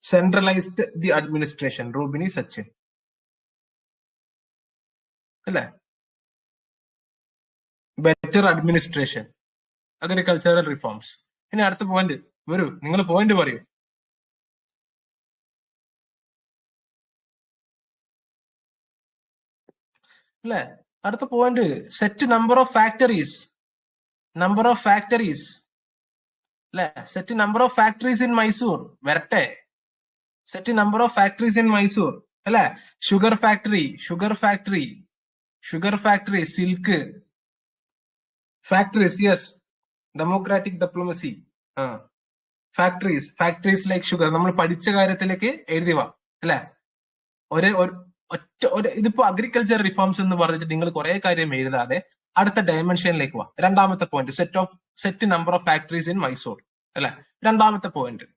Centralised the administration, Rubini Sachin അല്ലേ? Better administration, agricultural reforms. ഇനി അടുത്ത പോയിന്റ് വരൂ, നിങ്ങൾ പോയിന്റ് പറയൂ. അല്ലേ? അടുത്ത point, set number of factories. Number of factories അല്ലെ? Set number of factories in Mysore വരട്ടെ. Set number of factories in Mysore അല്ലെ? Sugar factory, sugar factory, sugar factory, silk factories. Yes, democratic diplomacy. Factories, factories like sugar. നമ്മൾ പഠിച്ച കാര്യത്തിലേക്ക് എഴുതി വാ അല്ലെ? ഇതിപ്പോ അഗ്രികൾച്ചർ റിഫോംസ് എന്ന് പറഞ്ഞിട്ട് നിങ്ങൾ കുറെ കാര്യം എഴുതാതെ അടുത്ത ഡയമെൻഷനിലേക്ക് വാ. രണ്ടാമത്തെ point, set number of factories in Mysore അല്ലെ? രണ്ടാമത്തെ പോയിന്റ്